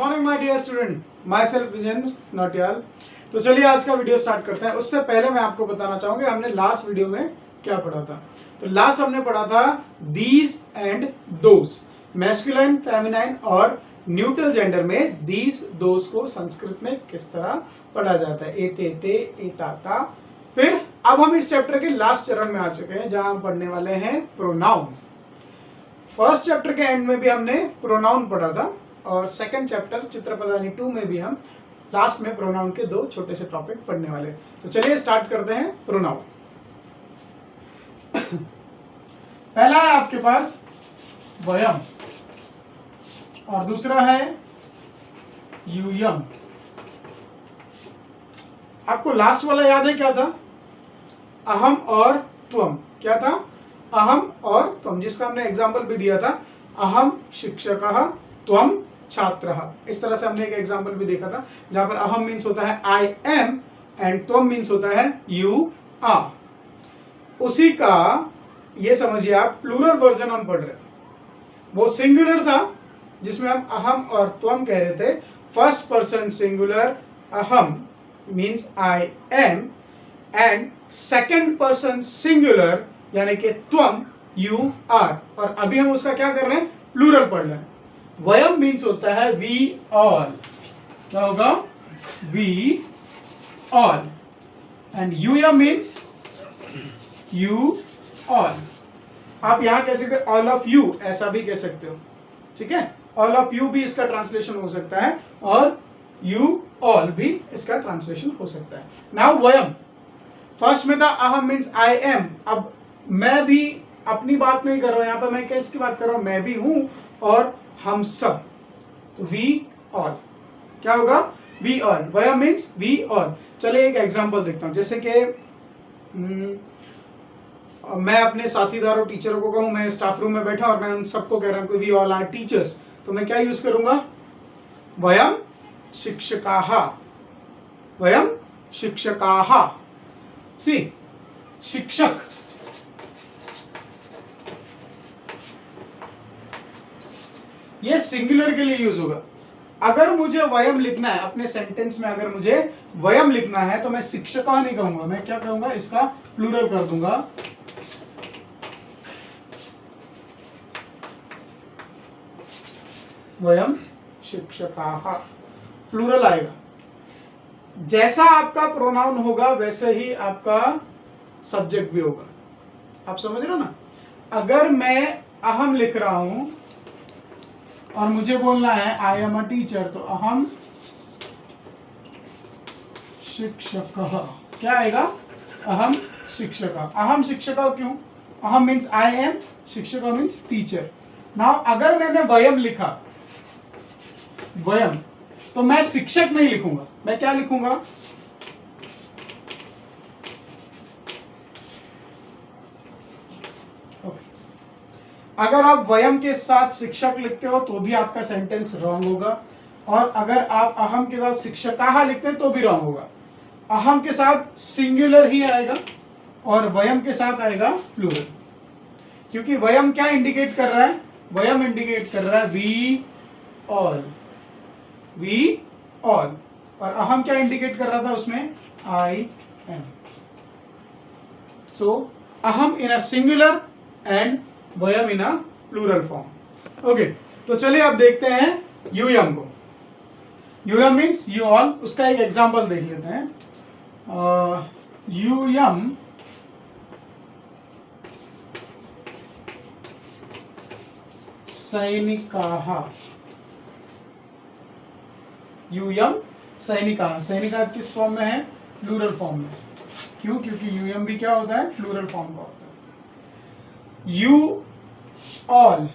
Morning my dear student, myself Vijendra Nautiyal. तो चलिए आज का वीडियो स्टार्ट करते हैं। उससे पहले मैं आपको बताना चाहूंगा हमने लास्ट वीडियो में क्या पढ़ा था। तो लास्ट हमने पढ़ा था these and those, masculine, feminine और न्यूट्रल जेंडर में दीज दोज को संस्कृत में किस तरह पढ़ा जाता है, ए ते ते, ए ता ता। फिर अब हम इस चैप्टर के लास्ट चरण में आ चुके हैं जहां हम पढ़ने वाले हैं प्रोनाउन। फर्स्ट चैप्टर के एंड में भी हमने प्रोनाउन पढ़ा था और सेकंड चैप्टर चित्रपदानी 2 में भी हम लास्ट में प्रोनाउन के दो छोटे से टॉपिक पढ़ने वाले। तो चलिए स्टार्ट करते हैं प्रोनाउन। पहला है आपके पास वयम और दूसरा है यूयम। आपको लास्ट वाला याद है क्या था? अहम और त्वम। क्या था? अहम और त्वम, जिसका हमने एग्जाम्पल भी दिया था, अहम शिक्षकः त्वम छात्रः। इस तरह से हमने एक एग्जाम्पल भी देखा था जहां पर अहम मीन्स होता है आई एम एंड त्वम मीन्स होता है यू आर। उसी का ये समझिए आप प्लूरल वर्जन हम पढ़ रहे हैं। वो सिंगुलर था जिसमें हम अहम और त्वम कह रहे थे। फर्स्ट पर्सन सिंगुलर अहम means I am and second person singular यानी कि त्वम यू आर। और अभी हम उसका क्या कर रहे हैं? प्लूरल पढ़ रहे हैं। वयम मीन्स होता है वी ऑल। क्या होगा? We all. एंड यूयम मीन्स यू ऑल। आप यहां कह सकते हो ऑल ऑफ यू, ऐसा भी कह सकते हो, ठीक है। ऑल ऑफ यू भी इसका ट्रांसलेशन हो सकता है और यू ऑल भी इसका ट्रांसलेशन हो सकता है। नाउ वयम फर्स्ट में था अहम मीन्स आई एम। अब मैं भी अपनी बात नहीं कर रहा हूं, यहां पर मैं किसकी बात कर रहा हूं? मैं भी हूं और हम सब। तो वी ऑल। क्या होगा? We all. वयम मीन्स वी ऑल। चलिए एक एग्जांपल देखता हूं। जैसे कि मैं अपने साथीदारों टीचरों को कहूं, मैं स्टाफ रूम में बैठा और मैं उन सबको कह रहा हूं कि वी ऑल आर टीचर्स, तो मैं क्या यूज करूंगा? वयम शिक्षकाः। वयम शिक्षकाः। सी शिक्षक। ये सिंगुलर के लिए यूज होगा। अगर मुझे वयम लिखना है अपने सेंटेंस में, अगर मुझे वयम लिखना है तो मैं शिक्षका नहीं कहूंगा, मैं क्या कहूंगा? इसका प्लूरल कर दूंगा। वयम शिक्षकाः, प्लूरल आएगा। जैसा आपका प्रोनाउन होगा वैसे ही आपका सब्जेक्ट भी होगा। आप समझ रहे हो ना? अगर मैं अहम लिख रहा हूं और मुझे बोलना है आई एम अ टीचर, तो अहम शिक्षकः। क्या आएगा? अहम शिक्षकः। अहम शिक्षकः क्यों? अहम मीन्स आई एम, शिक्षकः मीन्स टीचर। नाउ अगर मैंने वयम लिखा, वयम, तो मैं शिक्षक नहीं लिखूंगा, मैं क्या लिखूंगा? अगर आप वयम के साथ शिक्षक लिखते हो तो भी आपका सेंटेंस रॉन्ग होगा, और अगर आप अहम के साथ शिक्षकाः लिखते हैं तो भी रॉन्ग होगा। अहम के साथ सिंगुलर ही आएगा और वयम के साथ आएगा प्लूरल, क्योंकि वयम क्या इंडिकेट कर रहा है? वयम इंडिकेट कर रहा है वी ऑल, वी ऑल। और अहम क्या इंडिकेट कर रहा था उसमें? I am. सो अहम इन a singular and Vayam in a plural form. Okay, तो चलिए अब देखते हैं यूयम को। यूयम मीन्स यू ऑल। उसका एक एग्जांपल देख लेते हैं। यूयम सैनिकाः। यूयम सैनिकाः। सैनिका किस फॉर्म में है? प्लूरल फॉर्म में। क्यों? क्योंकि यूयम भी क्या होता है? प्लूरल फॉर्म का होता है। You all,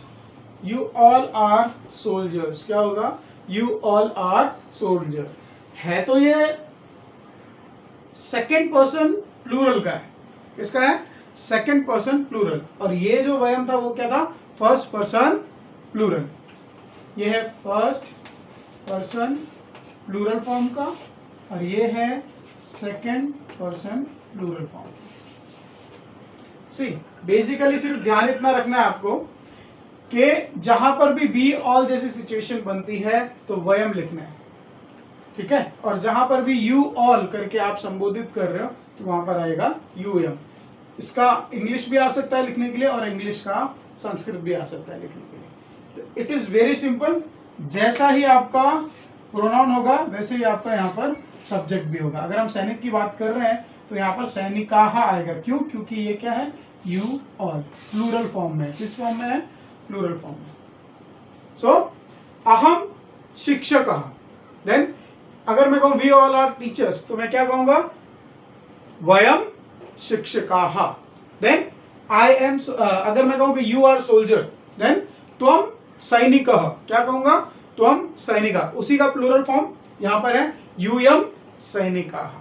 you all are soldiers. क्या होगा? You all are soldier. है तो ये सेकेंड पर्सन प्लूरल का है। किसका है? Second person plural. और ये जो वयम था वो क्या था? First person plural. ये है फर्स्ट पर्सन प्लूरल फॉर्म का और ये है second person plural form. See basically सिर्फ ध्यान इतना रखना है आपको कि जहां पर भी वी ऑल जैसी सिचुएशन बनती है तो वयम लिखना है, ठीक है। और जहां पर भी यू ऑल करके आप संबोधित कर रहे हो तो वहां पर आएगा यू एम। इसका इंग्लिश भी आ सकता है लिखने के लिए और इंग्लिश का संस्कृत भी आ सकता है लिखने के लिए। तो इट इज वेरी सिंपल, जैसा ही आपका प्रोनाउन होगा वैसे ही आपका यहाँ पर सब्जेक्ट भी होगा। अगर हम सैनिक की बात कर रहे हैं तो यहाँ पर सैनिकाहा आएगा, क्यों? क्योंकि ये क्या है, यू ऑल प्लूरल फॉर्म में। किस फॉर्म में है? प्लूरल फॉर्म में। सो अहम शिक्षकः, देन अगर मैं कहूं वी ऑल आर टीचर्स तो मैं क्या कहूंगा, वयम शिक्षकाः। देन आई एम, अगर मैं कहूं कि यू आर सोल्जर, देन त्वम सैनिकः, क्या कहूंगा, त्वम सैनिका। उसी का प्लूरल फॉर्म यहां पर है, यूयम सैनिकाः।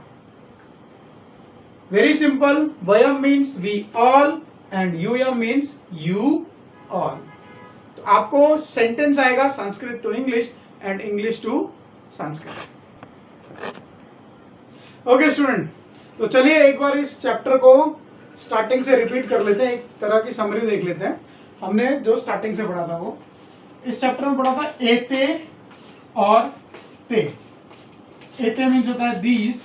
वेरी सिंपल, वयम मीन्स वी ऑल एंड यूयम मीन्स यू ऑल। तो आपको सेंटेंस आएगा Sanskrit to English and English to Sanskrit. Okay student, तो चलिए एक बार इस चैप्टर को स्टार्टिंग से रिपीट कर लेते हैं, एक तरह की समरी देख लेते हैं। हमने जो स्टार्टिंग से पढ़ा था वो इस चैप्टर में पढ़ा था एते और ते। एते मीन्स होता है दीज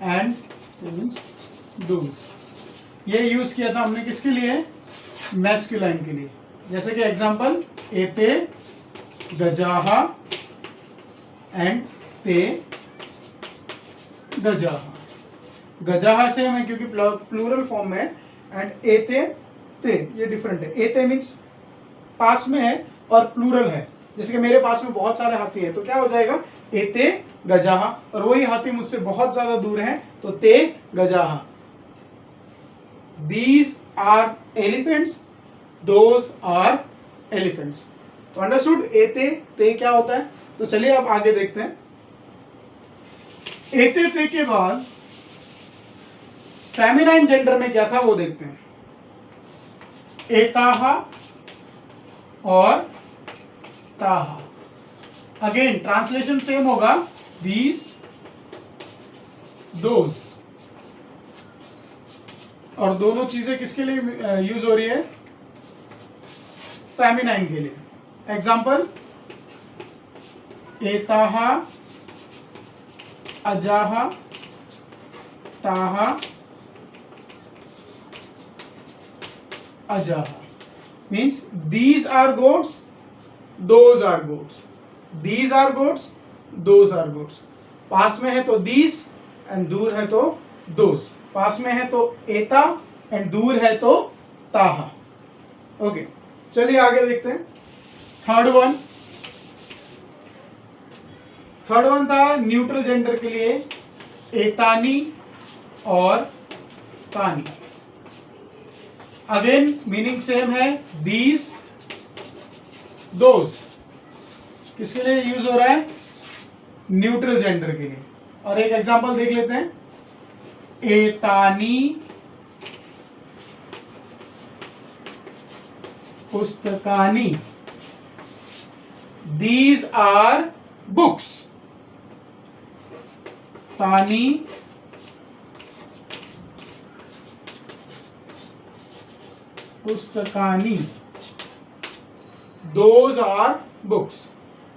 एंड मीन्स दूज। ये यूज किया था हमने किसके लिए, मैस्कुलाइन के लिए। जैसे कि एग्जांपल, एते गजाहा एंड ते गजाहा। गजाहा सेम है क्योंकि प्लूरल फॉर्म में है, एंड एते ते ये डिफरेंट है। एते मीन्स पास में है और प्लूरल है। जैसे कि मेरे पास में बहुत सारे हाथी है तो क्या हो जाएगा, एते गजाहा। और वही हाथी मुझसे बहुत ज्यादा दूर है तो ते गजाहा। These are elephants, those are elephants। तो अंडरस्टूड, एते ते क्या होता है। तो चलिए अब आगे देखते हैं। एते ते के बाद फेमिनाइन जेंडर में क्या था वो देखते हैं। एताहा और ताहा। अगेन ट्रांसलेशन सेम होगा, दीज दोज। और दोनों चीजें किसके लिए यूज हो रही है, फेमिनाइन के लिए। एग्जाम्पल, एताहा अजाहा ताहा अजाहा। Means these are goats, those are goats. These are goats, those are goats. पास में है तो दीज एंड दूर है तो दोज। पास में है तो एता एंड दूर है तो ताहा। ओके, चलिए आगे देखते हैं। थर्ड वन था न्यूट्रल जेंडर के लिए, एतानी और तानी। अगेन मीनिंग सेम है, दीज दोज। किसके लिए यूज हो रहा है, न्यूट्रल जेंडर के लिए। और एक एग्जांपल देख लेते हैं, एतानी पुस्तकानी, दीज आर बुक्स। तानी पुस्तकानी, दोज आर बुक्स।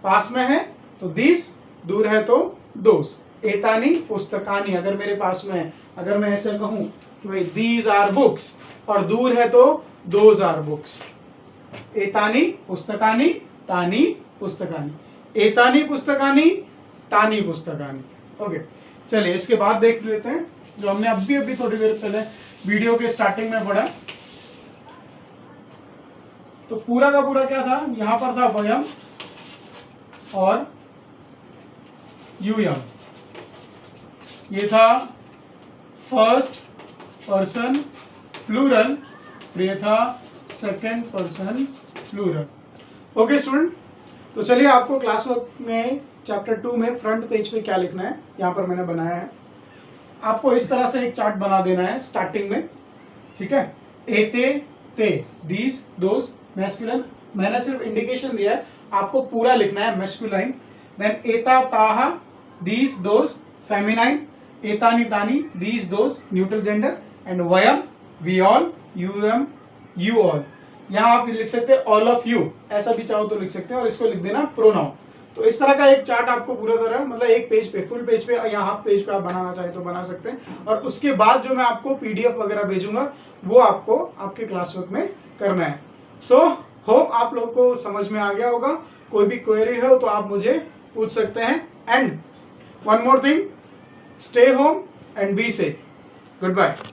पास में है तो दीज, दूर है तो दोज। एतानी पुस्तकानी अगर मेरे पास में है, अगर मैं ऐसे कहूं कि भाई दीज आर बुक्स और दूर है तो दोज आर बुक्स। एतानी पुस्तकानी, तानी पुस्तकानी। एतानी पुस्तकानी, तानी पुस्तकानी। ओके, चलिए इसके बाद देख लेते हैं जो हमने अभी थोड़ी देर पहले वीडियो के स्टार्टिंग में पढ़ा। तो पूरा का पूरा क्या था, यहां पर था वयम और यूयम। ये था फर्स्ट पर्सन प्लूरल, ये था second person plural. Okay student, तो चलिए आपको क्लास वर्क में चैप्टर 2 में फ्रंट पेज पे क्या लिखना है यहाँ पर मैंने बनाया है। आपको इस तरह से एक चार्ट बना देना है स्टार्टिंग में, ठीक है। एते ते, दीज दोज मैस्कुलिन। मैंने सिर्फ इंडिकेशन दिया है, आपको पूरा लिखना है मैस्कुलाइन। देन एता ताहा, दीज दोज फेमिनाइन। एतानी तानी, these those neutral gender. And वयम, वी ऑल, यूएम, यू ऑल। यहाँ आप लिख सकते हैं ऑल ऑफ यू, ऐसा भी चाहो तो लिख सकते हैं, और इसको लिख देना प्रोनाउन। तो इस तरह का एक चार्ट आपको पूरा तरह मतलब एक पेज पे, फुल पेज पे या हाफ पेज पे आप बनाना चाहे तो बना सकते हैं। और उसके बाद जो मैं आपको पीडीएफ वगैरह भेजूंगा वो आपको आपके क्लास वर्क में करना है। सो होप आप लोग को समझ में आ गया होगा। कोई भी क्वेरी हो तो आप मुझे पूछ सकते हैं। And one more thing, stay home and be safe. Good bye.